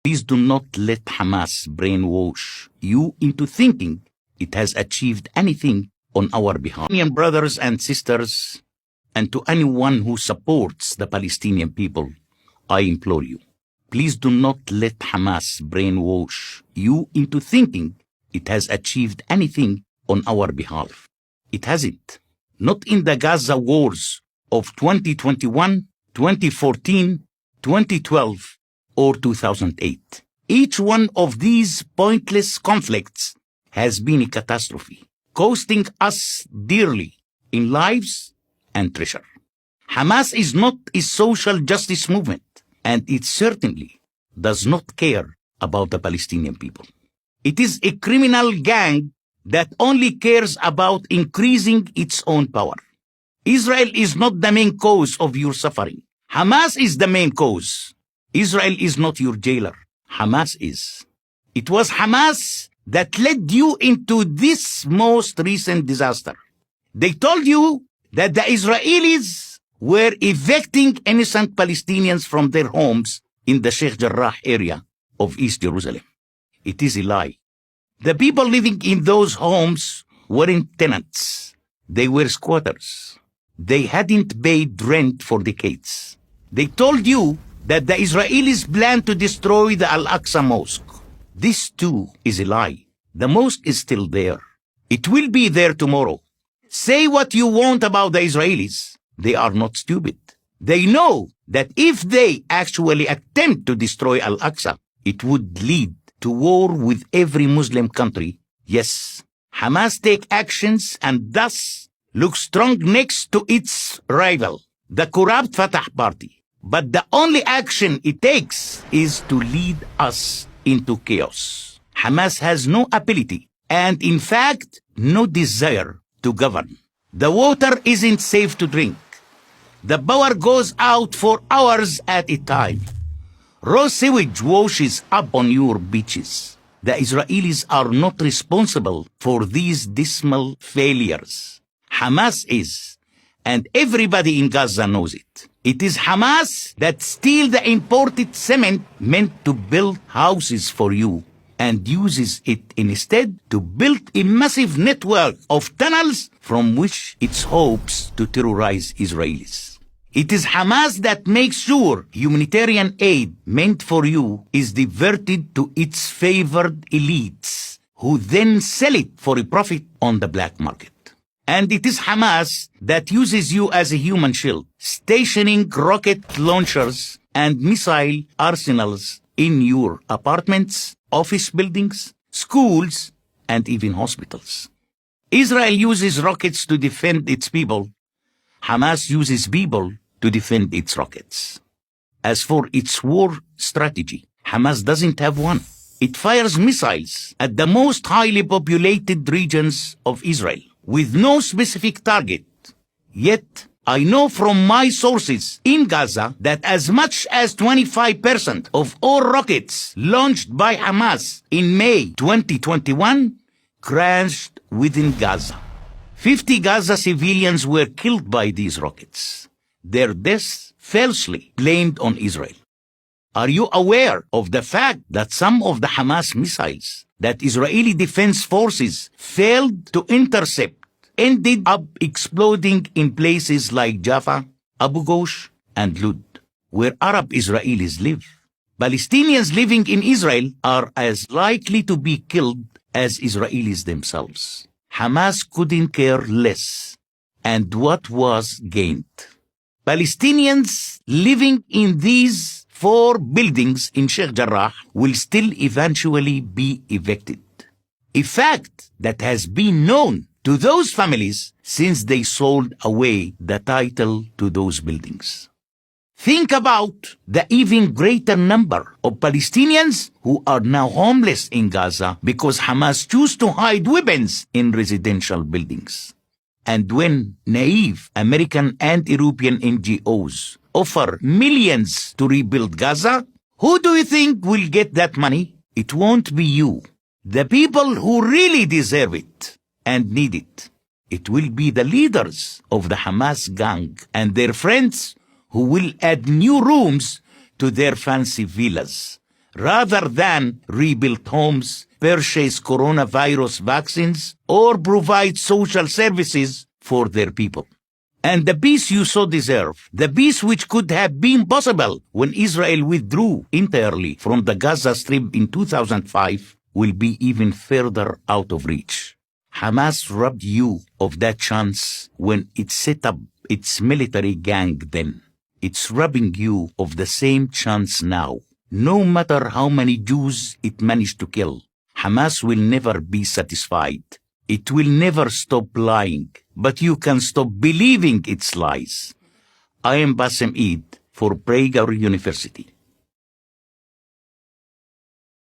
Please do not let Hamas brainwash you into thinking it has achieved anything on our behalf. Palestinian brothers and sisters, and to anyone who supports the Palestinian people, I implore you, please do not let Hamas brainwash you into thinking it has achieved anything on our behalf. It hasn't. Not in the Gaza wars of 2021, 2014, 2012, or 2008. Each one of these pointless conflicts has been a catastrophe, costing us dearly in lives and treasure. Hamas is not a social justice movement, and it certainly does not care about the Palestinian people. It is a criminal gang that only cares about increasing its own power. Israel is not the main cause of your suffering. Hamas is the main cause. Israel is not your jailer. Hamas is. It was Hamas that led you into this most recent disaster. They told you that the Israelis were evicting innocent Palestinians from their homes in the Sheikh Jarrah area of East Jerusalem. It is a lie. The people living in those homes weren't tenants. They were squatters. They hadn't paid rent for decades. They told you that the Israelis planned to destroy the Al-Aqsa Mosque. This too is a lie. The mosque is still there. It will be there tomorrow. Say what you want about the Israelis. They are not stupid. They know that if they actually attempt to destroy Al-Aqsa, it would lead to war with every Muslim country. Yes, Hamas take actions and thus look strong next to its rival, the corrupt Fatah party. But the only action it takes is to lead us into chaos. Hamas has no ability and, in fact, no desire to govern. The water isn't safe to drink. The power goes out for hours at a time. Raw sewage washes up on your beaches. The Israelis are not responsible for these dismal failures. Hamas is, and everybody in Gaza knows it. It is Hamas that steals the imported cement meant to build houses for you and uses it instead to build a massive network of tunnels from which it hopes to terrorize Israelis. It is Hamas that makes sure humanitarian aid meant for you is diverted to its favored elites, who then sell it for a profit on the black market. And it is Hamas that uses you as a human shield, stationing rocket launchers and missile arsenals in your apartments, office buildings, schools, and even hospitals. Israel uses rockets to defend its people. Hamas uses people to defend its rockets. As for its war strategy, Hamas doesn't have one. It fires missiles at the most highly populated regions of Israel, with no specific target. Yet, I know from my sources in Gaza that as much as 25% of all rockets launched by Hamas in May 2021 crashed within Gaza. 50 Gaza civilians were killed by these rockets. Their deaths falsely blamed on Israel. Are you aware of the fact that some of the Hamas missiles that Israeli defense forces failed to intercept ended up exploding in places like Jaffa, Abu Ghosh, and Lud, where Arab Israelis live? Palestinians living in Israel are as likely to be killed as Israelis themselves. Hamas couldn't care less. And what was gained? Palestinians living in these 4 buildings in Sheikh Jarrah will still eventually be evicted. A fact that has been known to those families since they sold away the title to those buildings. Think about the even greater number of Palestinians who are now homeless in Gaza because Hamas choose to hide weapons in residential buildings. And when naive American and European NGOs offer millions to rebuild Gaza, who do you think will get that money? It won't be you. The people who really deserve it and need it. It will be the leaders of the Hamas gang and their friends who will add new rooms to their fancy villas, rather than rebuild homes, purchase coronavirus vaccines, or provide social services for their people. And the peace you so deserve, the peace which could have been possible when Israel withdrew entirely from the Gaza Strip in 2005, will be even further out of reach. Hamas robbed you of that chance when it set up its military gang then. It's robbing you of the same chance now. No matter how many Jews it managed to kill, Hamas will never be satisfied. It will never stop lying, but you can stop believing its lies. I am Bassem Eid for Prager University.